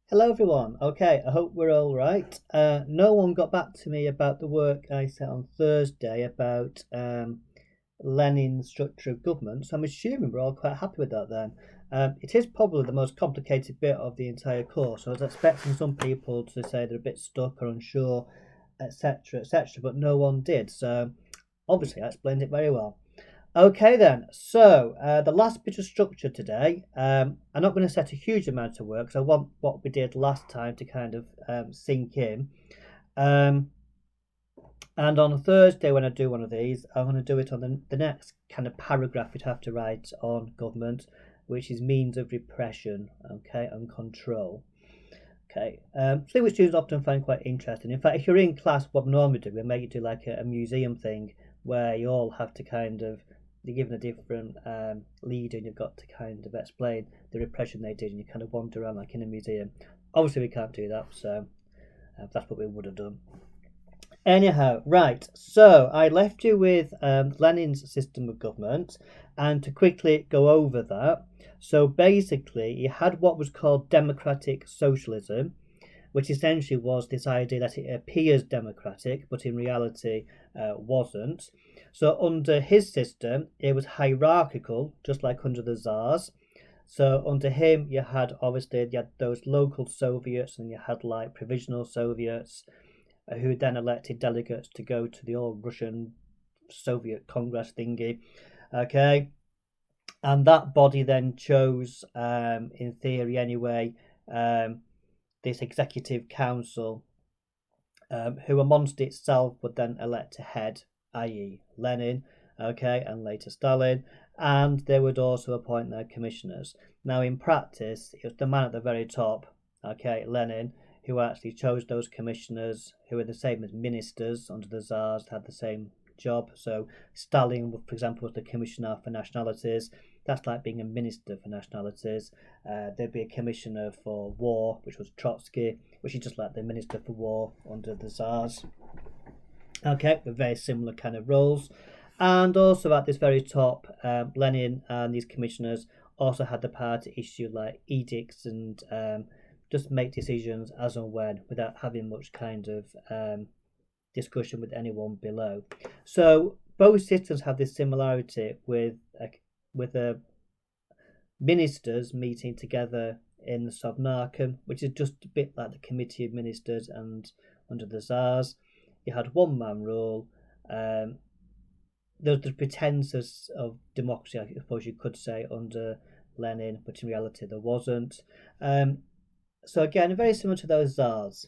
Hello everyone. Okay, I hope we're all right. No one got back to me about the work I said on Thursday about Lenin's structure of government, so I'm assuming we're all quite happy with that then. It is probably the most complicated bit of the entire course. So I was expecting some people to say they're a bit stuck or unsure, etc., etc., but no one did. So obviously I explained it very well. Okay then, so the last bit of structure today, I'm not going to set a huge amount of work because I want what we did last time to kind of sink in. Um, and on a Thursday when I do one of these, I'm going to do it on the next kind of paragraph we'd have to write on government, which is means of repression, okay, and control. Okay, something which students often find quite interesting. In fact, if you're in class, what we normally do, we make you do like a museum thing where you all have to kind of, you're given a different leader and you've got to kind of explain the repression they did and you kind of wander around like in a museum. Obviously, we can't do that, so that's what we would have done. Anyhow, right, so I left you with Lenin's system of government, and to quickly go over that. So basically, you had what was called democratic socialism, which essentially was this idea that it appears democratic, but in reality wasn't. So under his system, it was hierarchical, just like under the Tsars. So under him, you had those local Soviets, and you had like provisional Soviets, who then elected delegates to go to the old Russian Soviet Congress thingy. Okay, and that body then chose, in theory anyway, this executive council, who amongst itself would then elect a head, i.e., Lenin, okay, and later Stalin, and they would also appoint their commissioners. Now, in practice, it was the man at the very top, okay, Lenin, who actually chose those commissioners, who were the same as ministers under the Tsars, had the same job. So Stalin, for example, was the commissioner for nationalities. That's like being a minister for nationalities. There'd be a commissioner for war, which was Trotsky, which is just like the minister for war under the Tsars. Okay, with very similar kind of roles. And also at this very top, Lenin and these commissioners also had the power to issue like edicts and just make decisions as and when without having much kind of discussion with anyone below. So both systems have this similarity with ministers meeting together in the Sovnarkom, which is just a bit like the Committee of Ministers and under the Tsars. You had one man rule. There's the pretenses of democracy, I suppose you could say, under Lenin, but in reality there wasn't. So again, very similar to those Tsars.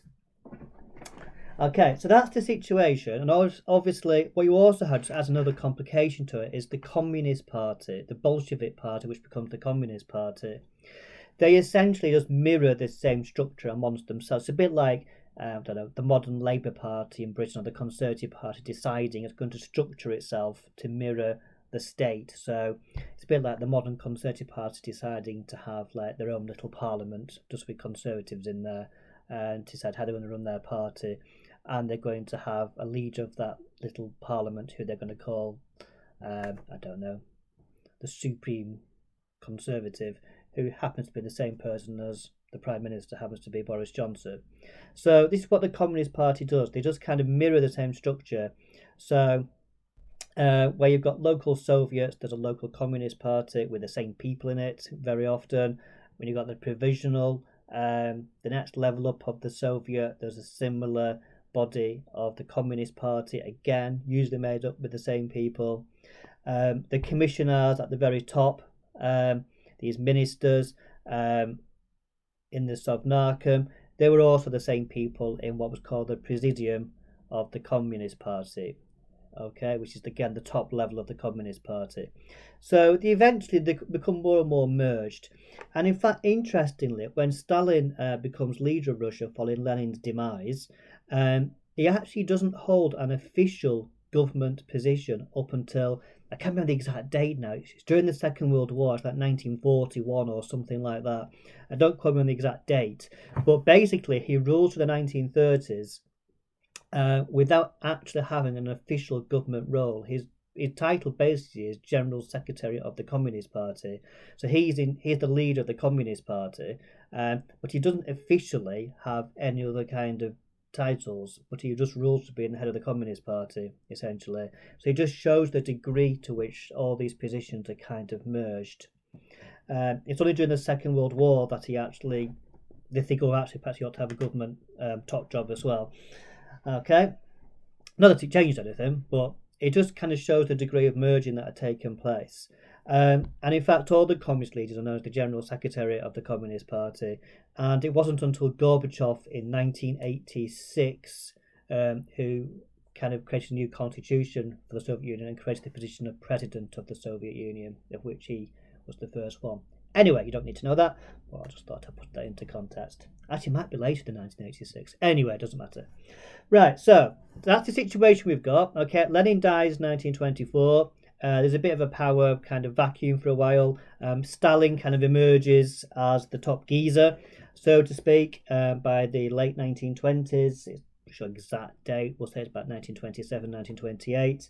Okay, so that's the situation, and obviously, what you also had as another complication to it is the Communist Party, the Bolshevik Party, which becomes the Communist Party. They essentially just mirror this same structure amongst themselves. It's a bit like I don't know, the modern Labour Party in Britain or the Conservative Party deciding it's going to structure itself to mirror the state. So it's a bit like the modern Conservative Party deciding to have like their own little parliament, just with Conservatives in there, and decide how they're going to run their party. And they're going to have a leader of that little parliament who they're going to call, I don't know, the Supreme Conservative, who happens to be the same person as the Prime Minister happens to be Boris Johnson. So this is what the Communist Party does. They just kind of mirror the same structure. So where you've got local Soviets, there's a local Communist Party with the same people in it very often. When you've got the provisional, the next level up of the Soviet, there's a similar body of the Communist Party, again, usually made up with the same people. The commissioners at the very top, these ministers in the Sovnarkom, they were also the same people in what was called the Presidium of the Communist Party, okay, which is again the top level of the Communist Party. So they become more and more merged. And in fact, interestingly, when Stalin becomes leader of Russia following Lenin's demise, he actually doesn't hold an official government position up until, I can't remember the exact date now. It's during the Second World War. It's like 1941 or something like that. I don't quite remember the exact date. But basically, he rules for the 1930s without actually having an official government role. his title basically is General Secretary of the Communist Party. So he's the leader of the Communist Party, but he doesn't officially have any other kind of titles, but he just rules to being the head of the Communist Party, essentially. So he just shows the degree to which all these positions are kind of merged. It's only during the Second World War that they think, oh, actually, perhaps you ought to have a government top job as well. Okay? Not that it changed anything, but it just kind of shows the degree of merging that had taken place. And in fact, all the communist leaders are known as the General Secretary of the Communist Party. And it wasn't until Gorbachev in 1986 who kind of created a new constitution for the Soviet Union and created the position of President of the Soviet Union, of which he was the first one. Anyway, you don't need to know that, but I just thought I'd put that into context. Actually, it might be later than 1986. Anyway, it doesn't matter. Right, so that's the situation we've got. Okay, Lenin dies 1924. There's a bit of a power kind of vacuum for a while. Stalin kind of emerges as the top geezer, so to speak, by the late 1920s. It's not sure exact date. We'll say it's about 1927, 1928.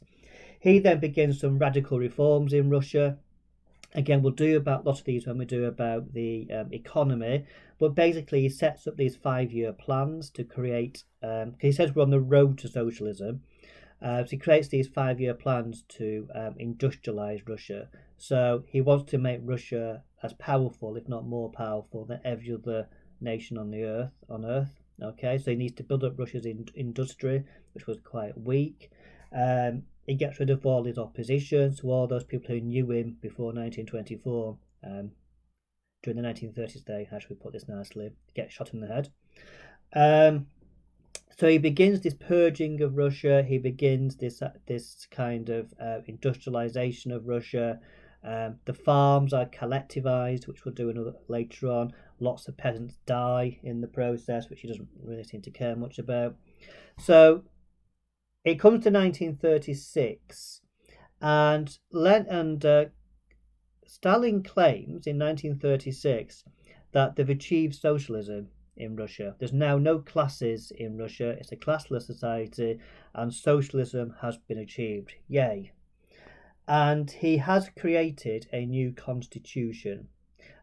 He then begins some radical reforms in Russia. Again, we'll do about a lot of these when we do about the economy, but basically he sets up these 5-year plans to create, he says we're on the road to socialism, so he creates these 5-year plans to industrialize Russia. So he wants to make Russia as powerful, if not more powerful, than every other nation on Earth. Okay, so he needs to build up Russia's industry, which was quite weak. He gets rid of all his opposition, so all those people who knew him before 1924, during the 1930s, they, how should we put this nicely, get shot in the head. So he begins this purging of Russia. He begins this kind of industrialization of Russia. The farms are collectivized, which we'll do later on. Lots of peasants die in the process, which he doesn't really seem to care much about. So it comes to 1936, and Stalin claims in 1936 that they've achieved socialism in Russia. There's now no classes in Russia. It's a classless society, and socialism has been achieved. Yay. And he has created a new constitution.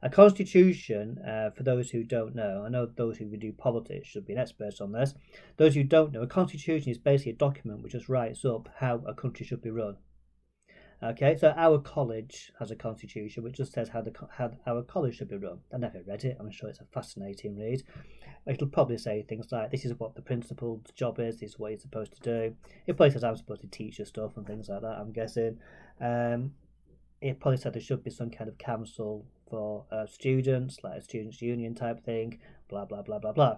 A constitution, for those who don't know, I know those who do politics should be experts on this. Those who don't know, a constitution is basically a document which just writes up how a country should be run. Okay, so our college has a constitution which just says how our college should be run. I never read it. I'm sure it's a fascinating read. It'll probably say things like, this is what the principal's job is, this is what he's supposed to do. It probably says I'm supposed to teach you stuff and things like that, I'm guessing. It probably said there should be some kind of council for students, like a students' union type thing, blah, blah, blah, blah, blah.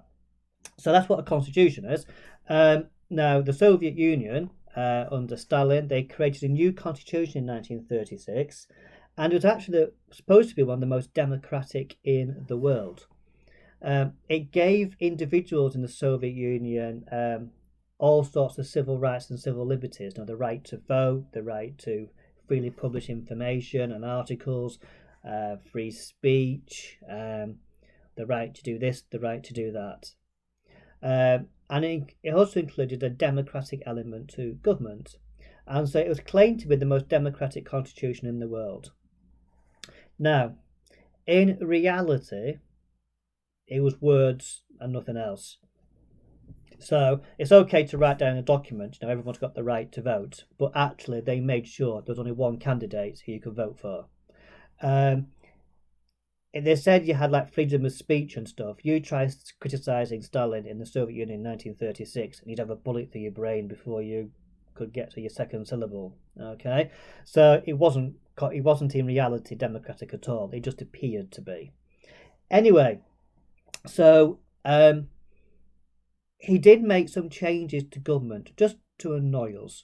So that's what a constitution is. Now, the Soviet Union, under Stalin, they created a new constitution in 1936, and it was actually supposed to be one of the most democratic in the world. It gave individuals in the Soviet Union all sorts of civil rights and civil liberties. Now, the right to vote, the right to freely publish information and articles, free speech, the right to do this, the right to do that. And it also included a democratic element to government. And so it was claimed to be the most democratic constitution in the world. Now, in reality, it was words and nothing else. So it's okay to write down a document, everyone's got the right to vote, but actually they made sure there was only one candidate who you could vote for. They said you had like freedom of speech and stuff. You try criticising Stalin in the Soviet Union in 1936 and you'd have a bullet through your brain before you could get to your second syllable. Okay, so it wasn't in reality democratic at all. It just appeared to be. Anyway, so he did make some changes to government just to annoy us.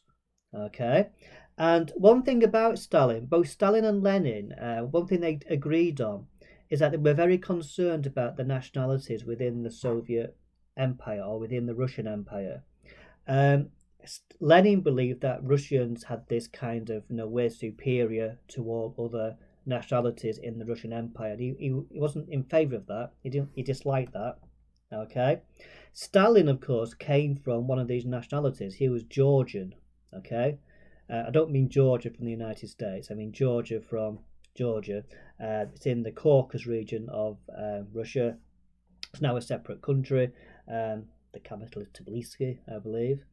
Okay, and one thing about Stalin, both Stalin and Lenin, one thing they agreed on is that they were very concerned about the nationalities within the Soviet Empire or within the Russian Empire. Lenin believed that Russians had this kind of, we're superior to all other nationalities in the Russian Empire. He wasn't in favour of that. He disliked that. Okay, Stalin, of course, came from one of these nationalities. He was Georgian. Okay, I don't mean Georgia from the United States. I mean Georgia from Georgia. It's in the Caucasus region of Russia. It's now a separate country. The capital is Tbilisi, I believe.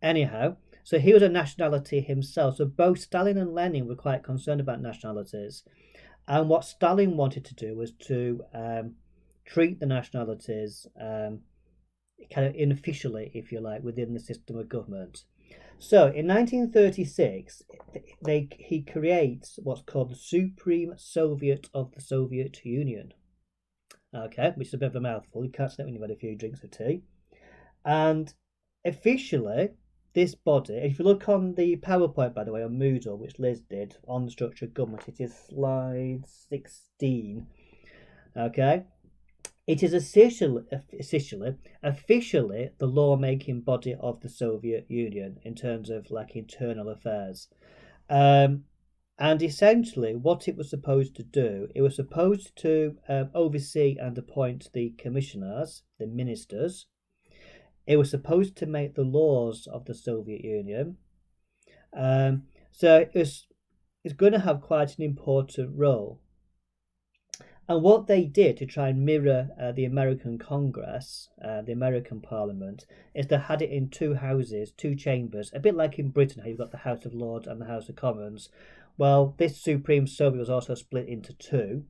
Anyhow, so he was a nationality himself. So both Stalin and Lenin were quite concerned about nationalities. And what Stalin wanted to do was to treat the nationalities kind of unofficially, if you like, within the system of government. So in 1936, he creates what's called the Supreme Soviet of the Soviet Union. Okay, which is a bit of a mouthful. You can't say it when you've had a few drinks of tea. And officially, this body, if you look on the PowerPoint, by the way, on Moodle, which Liz did on the structure of government, it is slide 16. Okay, it is officially the lawmaking body of the Soviet Union in terms of like internal affairs. And essentially, what it was supposed to do, it was supposed to oversee and appoint the commissioners, the ministers. It was supposed to make the laws of the Soviet Union. So it's going to have quite an important role. And what they did to try and mirror the American Congress, the American Parliament, is they had it in two houses, two chambers, a bit like in Britain, how you've got the House of Lords and the House of Commons. Well, this Supreme Soviet was also split into two.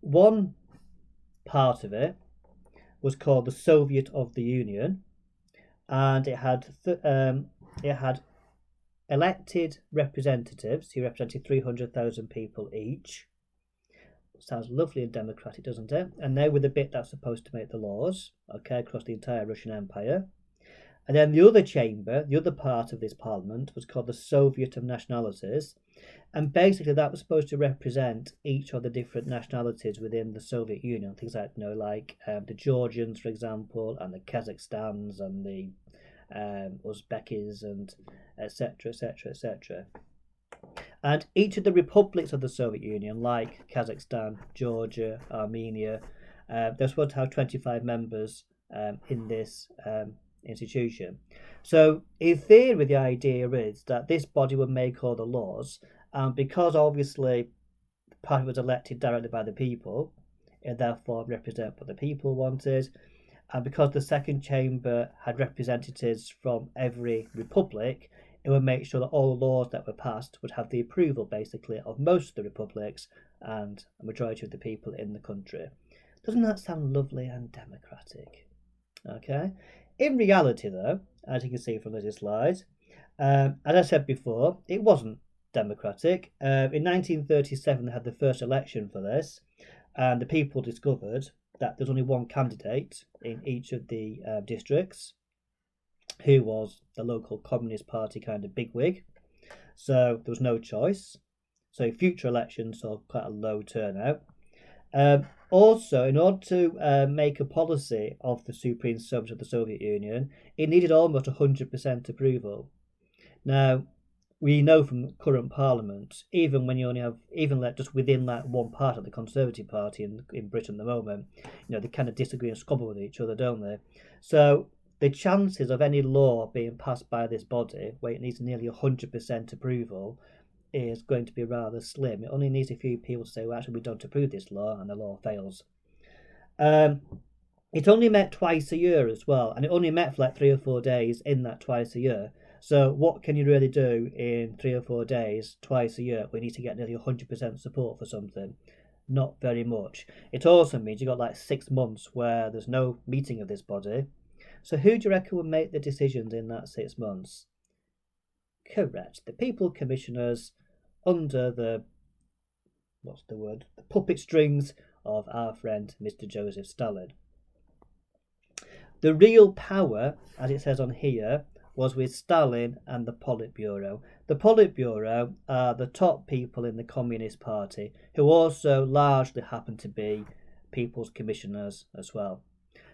One part of it was called the Soviet of the Union, and it had elected representatives who represented 300,000 people each. Sounds lovely and democratic, doesn't it? And they were the bit that's supposed to make the laws, okay, across the entire Russian Empire. And then the other chamber, the other part of this parliament, was called the Soviet of Nationalities. And basically that was supposed to represent each of the different nationalities within the Soviet Union. Things like, the Georgians, for example, and the Kazakhstans, and the Uzbekis, and etc., etc., etc. And each of the republics of the Soviet Union, like Kazakhstan, Georgia, Armenia, they're supposed to have 25 members in this institution. So in theory, the idea is that this body would make all the laws, and because obviously the party was elected directly by the people, it therefore represent what the people wanted, and because the second chamber had representatives from every republic, it would make sure that all laws that were passed would have the approval, basically, of most of the republics and a majority of the people in the country. Doesn't that sound lovely and democratic? Okay. In reality, though, as you can see from this slide, as I said before, it wasn't democratic. In 1937, they had the first election for this, and the people discovered that there's only one candidate in each of the districts, who was the local Communist Party kind of bigwig. So there was no choice. So future elections saw quite a low turnout. Also, in order to make a policy of the Supreme Soviet of the Soviet Union, it needed almost 100% approval. Now, we know from current Parliament, even when you only have, just within that one part of the Conservative Party in Britain at the moment, they kind of disagree and squabble with each other, don't they? So the chances of any law being passed by this body, where it needs nearly 100% approval, is going to be rather slim. It only needs a few people to say, well, actually, we don't approve this law, and the law fails. It only met twice a year as well, and it only met for like 3 or 4 days in that twice a year. So what can you really do in 3 or 4 days, twice a year, when you need to get nearly 100% support for something? Not very much. It also means you've got like 6 months where there's no meeting of this body. So who do you reckon would make the decisions in that 6 months? Correct. The people commissioners under the puppet strings of our friend Mr. Joseph Stalin. The real power, as it says on here, was with Stalin and the Politburo. The Politburo are the top people in the Communist Party, who also largely happen to be people's commissioners as well.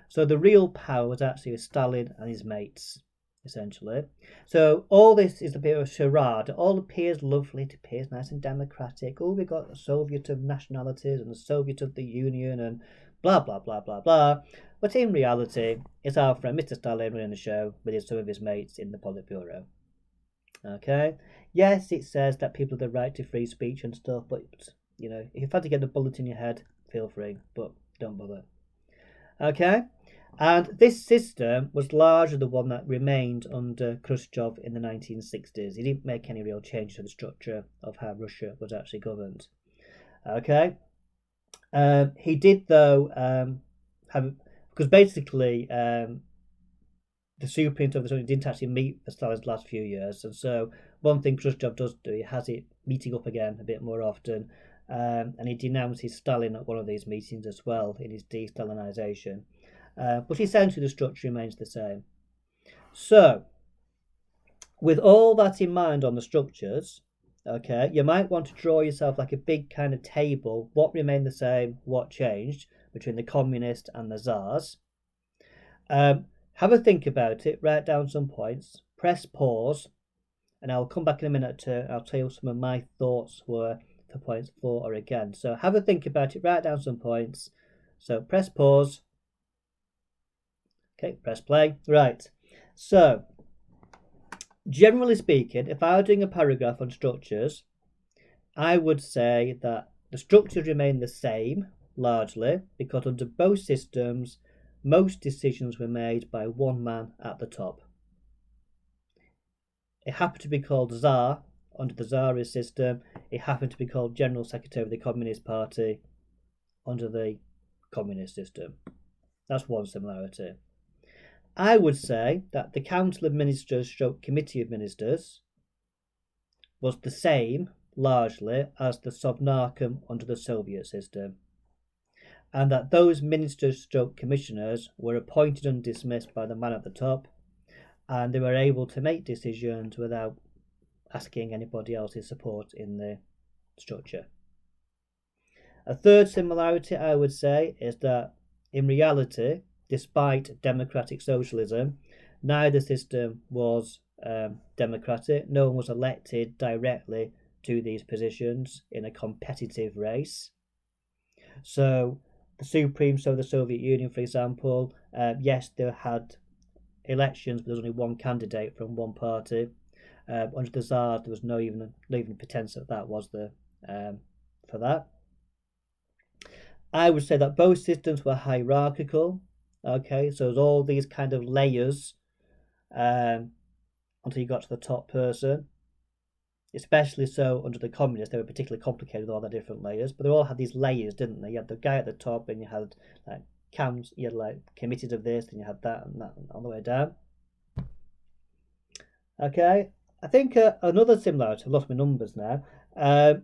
So the real power was actually with Stalin and his mates, essentially. So all this is a bit of a charade. It all appears lovely, it appears nice and democratic. Oh, we've got the Soviet of Nationalities and the Soviet of the Union and blah, blah, blah, blah, blah. But in reality, it's our friend Mr. Stalin running the show with some of his mates in the Politburo. Okay. Yes, it says that people have the right to free speech and stuff, but if you've had to get the bullet in your head, feel free, but don't bother. Okay. And this system was largely the one that remained under Khrushchev in the 1960s. He didn't make any real change to the structure of how Russia was actually governed. Okay. He did, though, because basically the Supreme of the Soviet didn't actually meet for Stalin's last few years, and so one thing Khrushchev does do, he has it meeting up again a bit more often, and he denounces Stalin at one of these meetings as well in his de-Stalinization. But essentially the structure remains the same. So, with all that in mind on the structures, okay, you might want to draw yourself like a big kind of table, what remained the same, what changed between the communists and the Tsars. Have a think about it, write down some points, press pause, and I'll come back in a minute I'll tell you some of my thoughts were for points for or against. So have a think about it, write down some points. So press pause. Okay, press play. Right. So, generally speaking, if I were doing a paragraph on structures, I would say that the structures remain the same, largely, because under both systems, most decisions were made by one man at the top. It happened to be called Tsar under the Tsarist system. It happened to be called General Secretary of the Communist Party under the Communist system. That's one similarity. I would say that the Council of Ministers / Committee of Ministers was the same, largely, as the Sovnarkom under the Soviet system, and that those ministers / commissioners were appointed and dismissed by the man at the top, and they were able to make decisions without asking anybody else's support in the structure. A third similarity, I would say, is that in reality, despite democratic socialism, neither system was democratic. No one was elected directly to these positions in a competitive race. So the Supreme, so the Soviet Union, for example, yes, they had elections, but there was only one candidate from one party. Under the Tsars, there was no even pretense that was the for that. I would say that both systems were hierarchical. Okay, so there's all these kind of layers until you got to the top person. Especially so under the communists, they were particularly complicated with all the different layers, but they all had these layers, didn't they? You had the guy at the top, and you had like camps, you had like committees of this, and you had that and that all the way down. Okay, I think another similarity, I've lost my numbers now.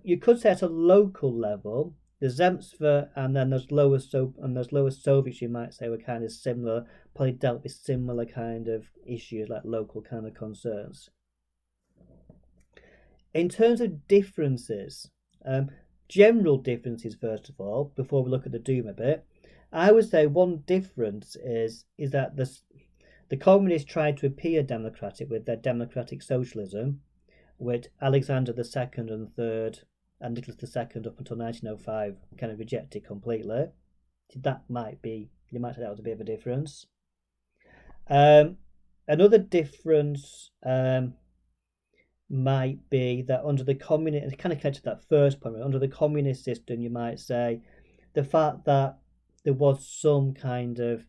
You could say at a local level, the Zemstva and then those lower Soviets, you might say, were kind of similar, probably dealt with similar kind of issues like local kind of concerns. In terms of differences, general differences first of all, before we look at the doom a bit, I would say one difference is that the communists tried to appear democratic with their democratic socialism, which Alexander II and III and Nicholas II up until 1905 kind of rejected completely. That might be, you might say that was a bit of a difference. Another difference might be that under the communist, and kind of connected to that first point, under the communist system, you might say the fact that there was some kind of,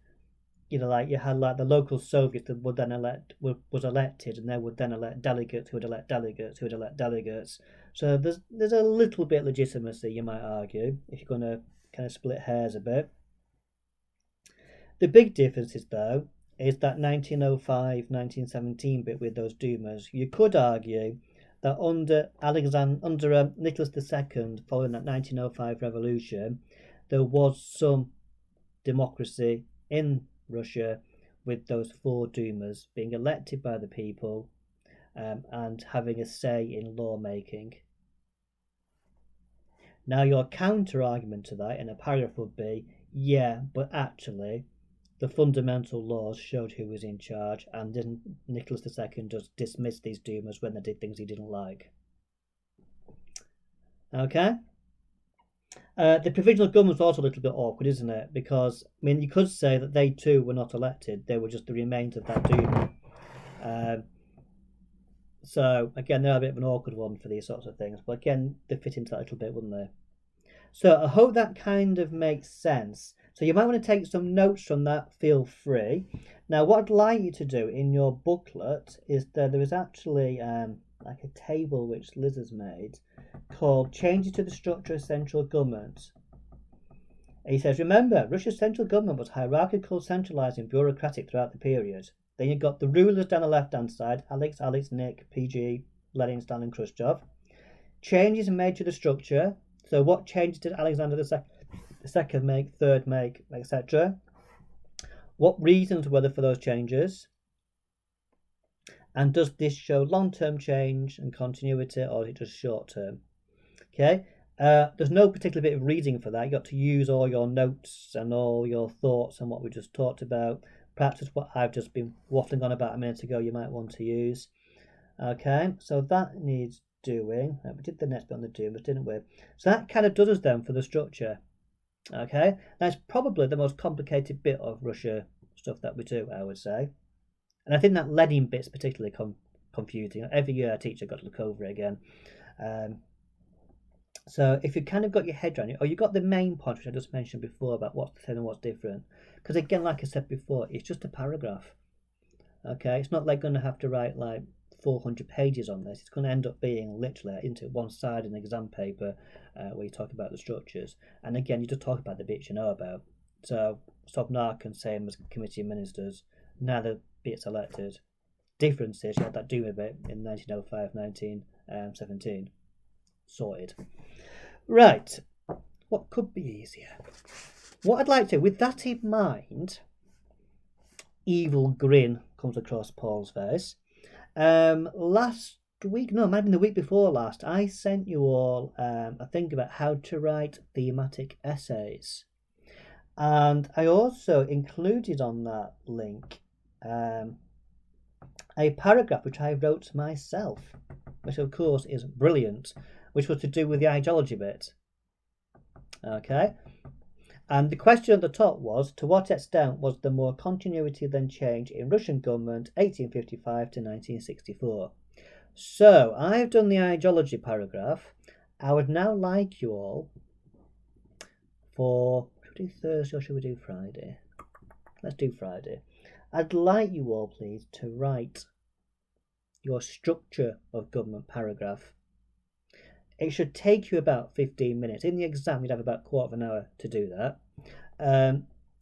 like you had like the local Soviets that would then was elected, and they would then elect delegates who would elect delegates who would elect delegates. So there's a little bit of legitimacy, you might argue, if you're going to kind of split hairs a bit. The big differences, though, is that 1905-1917 bit with those Dumas. You could argue that under Nicholas II, following that 1905 revolution, there was some democracy in Russia with those 4 Dumas being elected by the people and having a say in lawmaking. Now your counter argument to that in a paragraph would be, yeah, but actually the fundamental laws showed who was in charge, and didn't Nicholas II just dismiss these Dumas when they did things he didn't like? Okay. The provisional government was also a little bit awkward, isn't it? Because, I mean, you could say that they too were not elected. They were just the remains of that Duma. So again, they're a bit of an awkward one for these sorts of things, but again, they fit into that a little bit, wouldn't they? So I hope that kind of makes sense. So you might want to take some notes from that, feel free. Now, what I'd like you to do in your booklet is that there is actually like a table which Liz has made called Changes to the Structure of Central Government. And he says, remember, Russia's central government was hierarchical, centralised and bureaucratic throughout the period. Then you've got the rulers down the left-hand side, Alex, Nick, PG, Lenin, Stalin, Khrushchev. Changes made to the structure. So what changes did Alexander the second make, third make, etc.? What reasons were there for those changes? And does this show long-term change and continuity, or is it just short-term? Okay. There's no particular bit of reading for that. You've got to use all your notes and all your thoughts and what we just talked about. Perhaps it's what I've just been waffling on about a minute ago you might want to use. Okay, so that needs doing. We did the next bit on the doing, didn't we? So that kind of does us then for the structure. Okay, that's probably the most complicated bit of Russia stuff that we do, I would say. And I think that Lenin bit's particularly confusing. Every year a teacher got to look over it again. So if you kind of got your head around it, or you got the main point which I just mentioned before about what's the same and what's different, because again, like I said before, it's just a paragraph. Okay, it's not like going to have to write like 400 pages on this. It's going to end up being literally into one side in an exam paper where you talk about the structures. And again, you just talk about the bits you know about. So Sobnak and same as committee ministers, neither bits elected. Difference is you had that Duma bit in 1905, 1917. Sorted. Right, what could be easier? What I'd like to, with that in mind, evil grin comes across Paul's face. Last week, no, it might have been the week before last, I sent you all a thing about how to write thematic essays. And I also included on that link a paragraph which I wrote myself, which of course is brilliant, which was to do with the ideology bit. Okay, and the question at the top was, to what extent was there more continuity than change in Russian government 1855 to 1964? So I've done the ideology paragraph. I would now like you all for, should we do Thursday or should we do Friday? Let's do Friday. I'd like you all, please, to write your structure of government paragraph. It should take you about 15 minutes. In the exam, you'd have about a quarter of an hour to do that.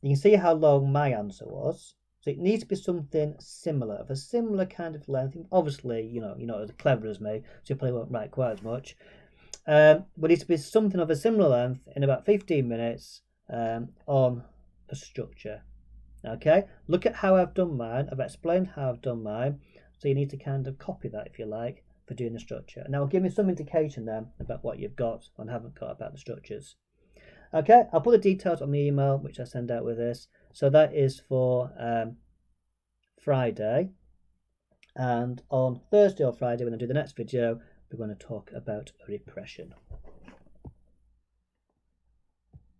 You can see how long my answer was. So it needs to be something similar, of a similar kind of length. Obviously, you're not as clever as me, so you probably won't write quite as much. But it needs to be something of a similar length in about 15 minutes on the structure. Okay, look at how I've done mine. I've explained how I've done mine. So you need to kind of copy that, if you like, for doing the structure. Now, give me some indication then about what you've got and haven't got about the structures. Okay, I'll put the details on the email which I send out with this. So that is for Friday. And on Thursday or Friday, when I do the next video, we're going to talk about repression.